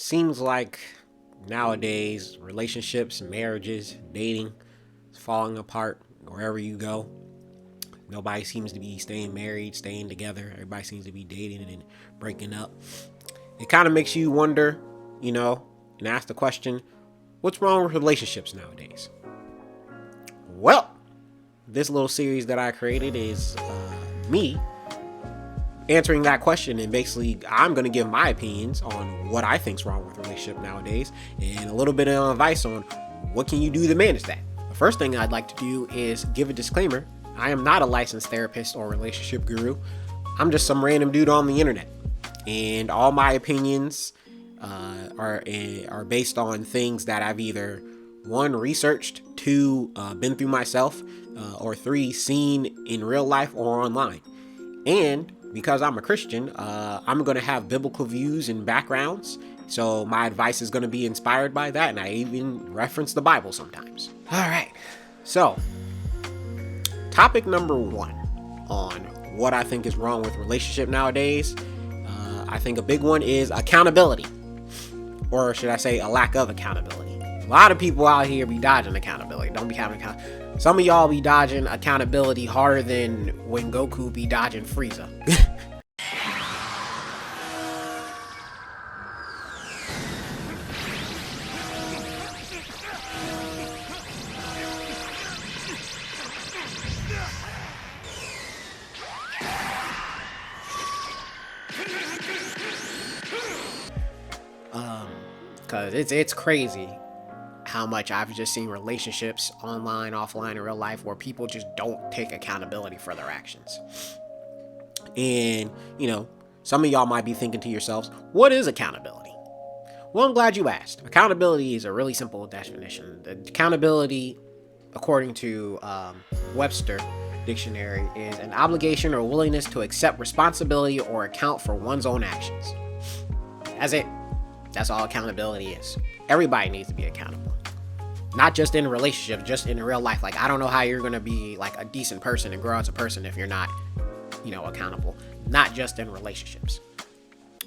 Seems like nowadays relationships, marriages, dating is falling apart wherever you go. Nobody seems to be staying married, staying together. Everybody seems to be dating and breaking up. It kind of makes you wonder, you know, and ask the question, what's wrong with relationships nowadays? Well, this little series that I created is me answering that question, and basically I'm going to give my opinions on what I think's wrong with relationship nowadays and a little bit of advice on what can you do to manage that. The first thing I'd like to do is give a disclaimer. I am not a licensed therapist or relationship guru. I'm just some random dude on the internet, and all my opinions are based on things that I've either one, researched, two, been through myself, or three, seen in real life or online. And because I'm a Christian, I'm going to have biblical views and backgrounds. So my advice is going to be inspired by that. And I even reference the Bible sometimes. All right. So, topic number one on what I think is wrong with relationship nowadays. I think a big one is accountability. Or should I say a lack of accountability. A lot of people out here be dodging accountability. Don't be having accountability. Some of y'all be dodging accountability harder than when Goku be dodging Frieza. Cause it's crazy how much I've just seen relationships online, offline, in real life where people just don't take accountability for their actions. And, some of y'all might be thinking to yourselves, what is accountability? Well, I'm glad you asked. Accountability is a really simple definition. Accountability, according to Webster Dictionary, is an obligation or willingness to accept responsibility or account for one's own actions. That's it. That's all accountability is. Everybody needs to be accountable. Not just in relationships, just in real life. Like, I don't know how you're going to be like a decent person and grow as a person if you're not, accountable. Not just in relationships.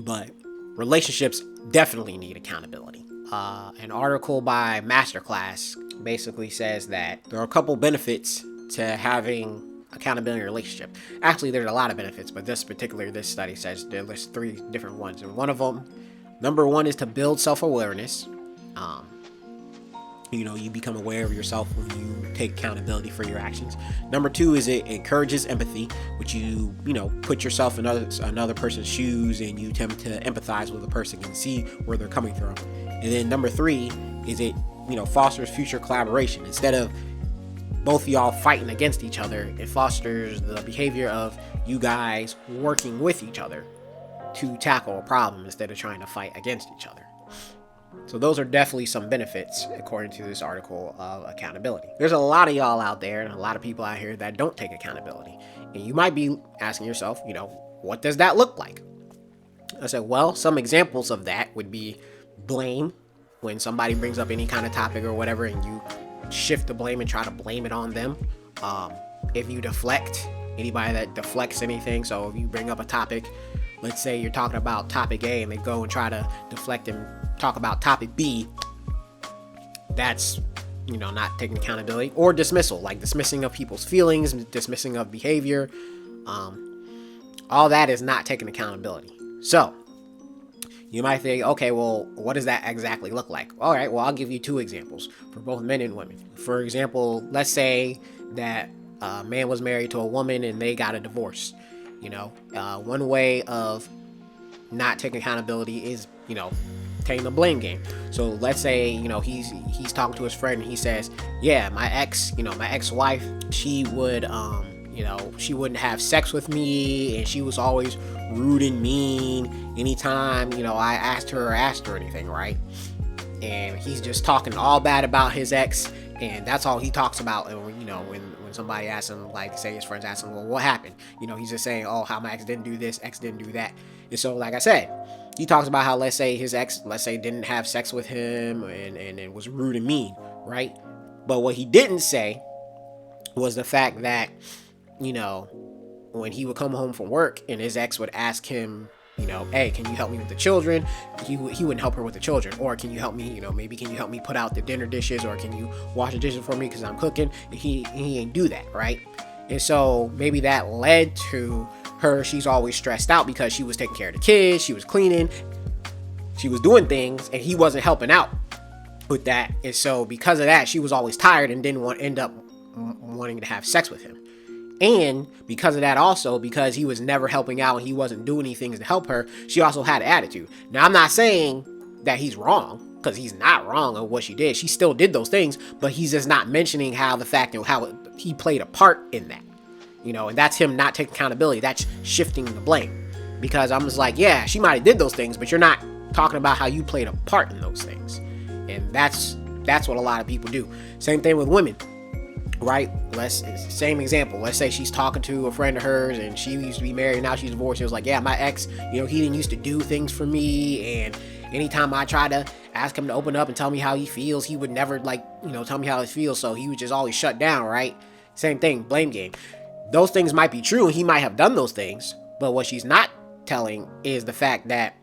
But relationships definitely need accountability. An article by Masterclass basically says that there are a couple benefits to having accountability in a relationship. Actually, there's a lot of benefits, but this study says there lists three different ones. And one of them, number one, is to build self-awareness. You become aware of yourself when you take accountability for your actions. Number two is it encourages empathy, which you put yourself in another person's shoes and you attempt to empathize with a person and see where they're coming from. And then number three is it, fosters future collaboration. Instead of both of y'all fighting against each other, it fosters the behavior of you guys working with each other to tackle a problem instead of trying to fight against each other. So those are definitely some benefits, according to this article, of accountability. There's a lot of y'all out there and a lot of people out here that don't take accountability. And you might be asking yourself, what does that look like? I said, well, some examples of that would be blame. When somebody brings up any kind of topic or whatever and you shift the blame and try to blame it on them. If you deflect, anybody that deflects anything. So if you bring up a topic, let's say you're talking about topic A and they go and try to deflect and talk about topic B, that's, not taking accountability. Or dismissal, like dismissing of people's feelings, dismissing of behavior. All that is not taking accountability. So, you might think, okay, well, what does that exactly look like? All right, well, I'll give you two examples for both men and women. For example, let's say that a man was married to a woman and they got a divorce. One way of not taking accountability is, taking the blame game. So let's say, he's talking to his friend and he says, yeah, my ex-wife, she would, she wouldn't have sex with me and she was always rude and mean anytime, I asked her anything, right? And he's just talking all bad about his ex, and that's all he talks about. And when somebody asks him, like, say his friends ask him, well, what happened? He's just saying, oh, how my ex didn't do this, ex didn't do that. And so, like I said, he talks about how, let's say his ex, didn't have sex with him and was rude and mean, right? But what he didn't say was the fact that, when he would come home from work and his ex would ask him Hey, can you help me with the children? He wouldn't help her with the children. Or can you help me, maybe can you help me put out the dinner dishes, or can you wash the dishes for me because I'm cooking? And he ain't do that, right? And so maybe that led to her, she's always stressed out because she was taking care of the kids, she was cleaning, she was doing things, and he wasn't helping out with that. And so because of that, she was always tired and didn't end up wanting to have sex with him. And because of that, also because he was never helping out and he wasn't doing any things to help her, she also had an attitude. Now, I'm not saying that he's wrong, because he's not wrong on what she did. She still did those things, but he's just not mentioning how he played a part in that. And that's him not taking accountability. That's shifting the blame. Because I'm just like, yeah, she might have did those things, but you're not talking about how you played a part in those things. And that's what a lot of people do. Same thing with women. Right? Same example. Let's say she's talking to a friend of hers and she used to be married and now she's divorced. It was like, yeah, my ex, he didn't used to do things for me. And anytime I try to ask him to open up and tell me how he feels, he would never tell me how he feels. So he would just always shut down, right? Same thing, blame game. Those things might be true and he might have done those things. But what she's not telling is the fact that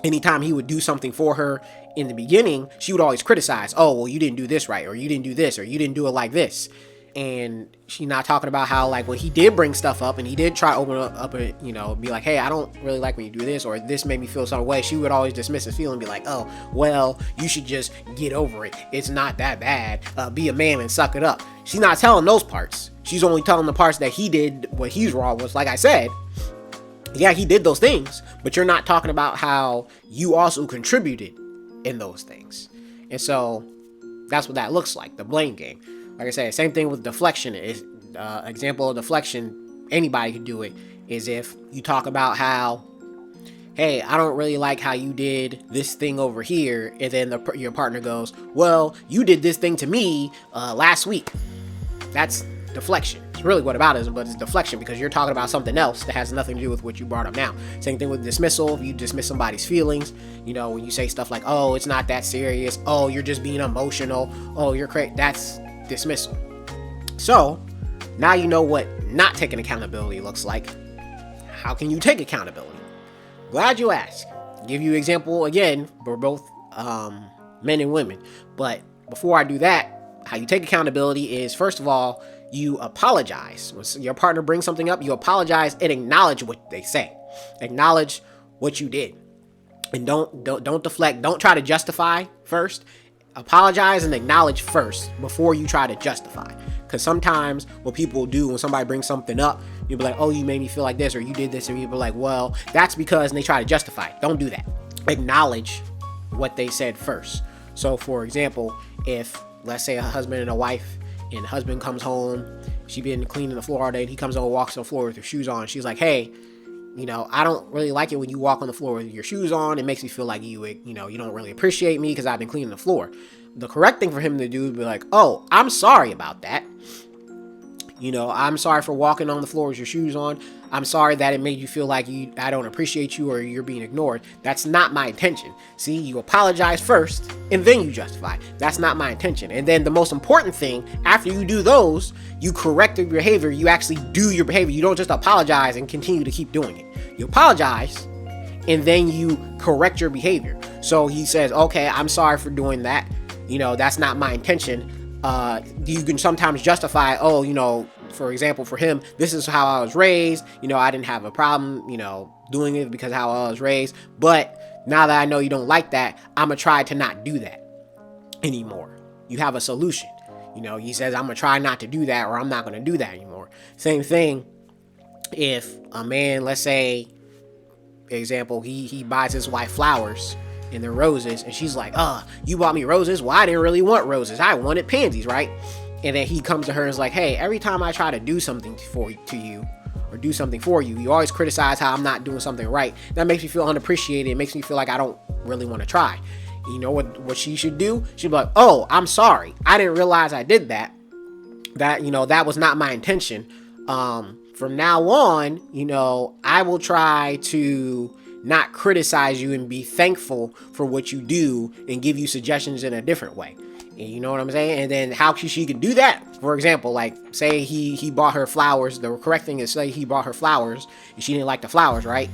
anytime he would do something for her in the beginning, she would always criticize, oh, well, you didn't do this right, or you didn't do this, or you didn't do it like this. And she's not talking about how, like, when he did bring stuff up and he did try to open up and, be like, hey, I don't really like when you do this, or this made me feel some way, she would always dismiss his feeling and be like, oh, well, you should just get over it. It's not that bad. Be a man and suck it up. She's not telling those parts. She's only telling the parts that he did what he's wrong was. Like I said, yeah, he did those things, but you're not talking about how you also contributed in those things. And so that's what that looks like, the blame game. Like I said, same thing with deflection. Is example of deflection, anybody can do it, is if you talk about how, hey, I don't really like how you did this thing over here, and then your partner goes, well, you did this thing to me last week. That's deflection. It's really what about it is, but it's deflection because you're talking about something else that has nothing to do with what you brought up now. Same thing with dismissal. If you dismiss somebody's feelings, when you say stuff like, oh, it's not that serious, oh, you're just being emotional, oh, you're crazy, that's dismissal. So now you know what not taking accountability looks like. How can you take accountability? Glad you asked. Give you an example again for both men and women. But before I do that, how you take accountability is, first of all, you apologize. When your partner brings something up, you apologize and acknowledge what they say. Acknowledge what you did. And don't deflect. Don't try to justify first. Apologize and acknowledge first before you try to justify. Because sometimes what people do when somebody brings something up, you'll be like, oh, you made me feel like this, or you did this, and you'll be like, well, that's because, and they try to justify it. Don't do that. Acknowledge what they said first. So, for example, if, let's say, a husband and a wife, and the husband comes home, she been cleaning the floor all day, and he comes home and walks on the floor with her shoes on. She's like, hey, I don't really like it when you walk on the floor with your shoes on. It makes me feel like you don't really appreciate me because I've been cleaning the floor. The correct thing for him to do would be like, oh, I'm sorry about that. I'm sorry for walking on the floor with your shoes on. I'm sorry that it made you feel like I don't appreciate you or you're being ignored. That's not my intention. See, you apologize first and then you justify. That's not my intention. And then the most important thing, after you do those, you correct your behavior. You actually do your behavior. You don't just apologize and continue to keep doing it. You apologize and then you correct your behavior. So he says, okay, I'm sorry for doing that. That's not my intention. You can sometimes justify, for example, for him, this is how I was raised. I didn't have a problem, doing it because of how I was raised. But now that I know you don't like that, I'm going to try to not do that anymore. You have a solution. He says, I'm going to try not to do that, or I'm not going to do that anymore. Same thing if a man, let's say, example, he buys his wife flowers and they're roses, and she's like, you bought me roses? Well, I didn't really want roses. I wanted pansies, right? And then he comes to her and is like, hey, every time I try to do something to you or do something for you, you always criticize how I'm not doing something right. That makes me feel unappreciated. It makes me feel like I don't really want to try. You know what she should do? She'd be like, oh, I'm sorry. I didn't realize I did that. That was not my intention. From now on, I will try to not criticize you and be thankful for what you do and give you suggestions in a different way. And you know what I'm saying? And then how she can do that? For example, like say he bought her flowers. The correct thing is say he bought her flowers and she didn't like the flowers, right?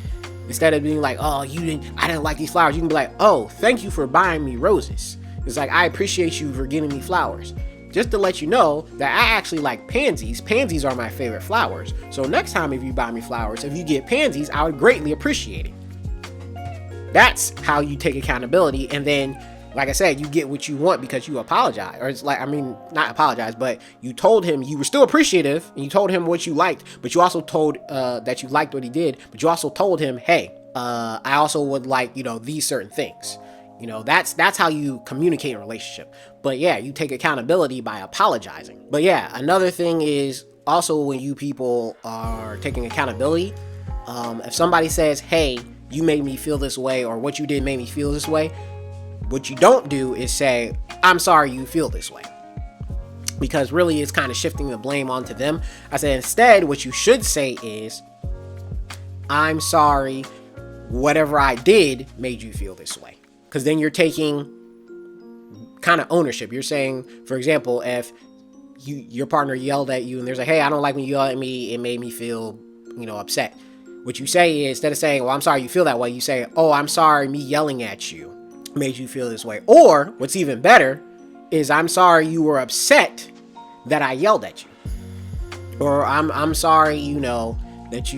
Instead of being like, oh, I didn't like these flowers, you can be like, oh, thank you for buying me roses. It's like, I appreciate you for getting me flowers. Just to let you know that I actually like pansies. Pansies are my favorite flowers. So next time if you buy me flowers, if you get pansies, I would greatly appreciate it. That's how you take accountability. And then, like I said, you get what you want because you apologize. Or it's like, I mean, not apologize, but you told him you were still appreciative and you told him what you liked, but you also told that you liked what he did, but you also told him, hey, I also would like, these certain things. That's how you communicate in a relationship. But yeah, you take accountability by apologizing. But yeah, another thing is also when you people are taking accountability, if somebody says, hey, you made me feel this way, or what you did made me feel this way, what you don't do is say, I'm sorry you feel this way. Because really it's kind of shifting the blame onto them. I said instead, what you should say is, I'm sorry, whatever I did made you feel this way. Because then you're taking kind of ownership. You're saying, for example, if your partner yelled at you and there's like, hey, I don't like when you yell at me, it made me feel, upset. What you say is, instead of saying, well, I'm sorry you feel that way, you say, oh, I'm sorry me yelling at you made you feel this way. Or what's even better is, I'm sorry you were upset that I yelled at you. Or I'm sorry, that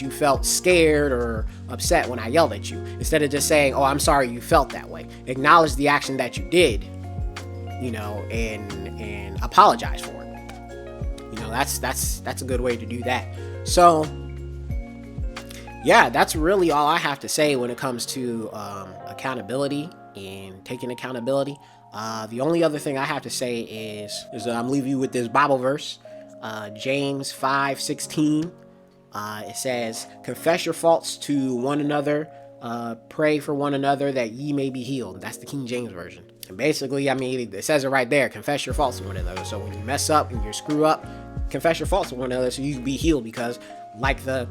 you felt scared or upset when I yelled at you. Instead of just saying, oh, I'm sorry you felt that way. Acknowledge the action that you did, and apologize for it. That's a good way to do that. So yeah, that's really all I have to say when it comes to accountability and taking accountability. The only other thing I have to say is I'm leaving you with this Bible verse, James 5:16. It says, confess your faults to one another, pray for one another that ye may be healed. That's the King James Version. And basically, I mean, it says it right there, confess your faults to one another. So when you mess up and you screw up, confess your faults to one another so you can be healed. Because like the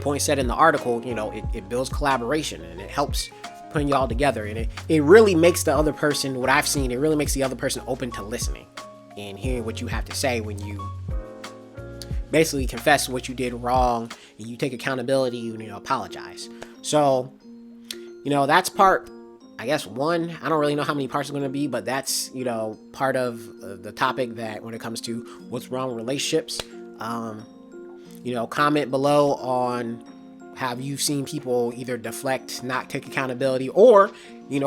point said in the article, it builds collaboration and it helps putting y'all together. And it really makes the other person, what I've seen, it really makes the other person open to listening and hearing what you have to say when you basically confess what you did wrong and you take accountability and apologize. So, that's part, I guess, one. I don't really know how many parts are going to be, but that's, part of the topic that when it comes to what's wrong with relationships. Comment below on have you seen people either deflect, not take accountability, or,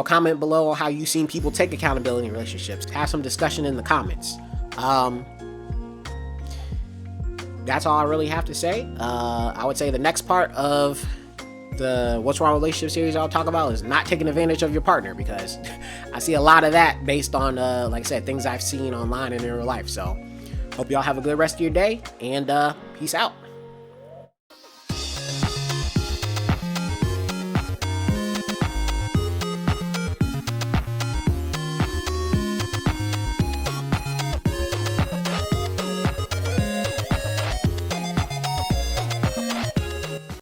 comment below on how you've seen people take accountability in relationships. Have some discussion in the comments. That's all I really have to say. I would say the next part of the What's Wrong with Relationship series I'll talk about is not taking advantage of your partner, because I see a lot of that based on, like I said, things I've seen online and in real life. So hope y'all have a good rest of your day, and peace out.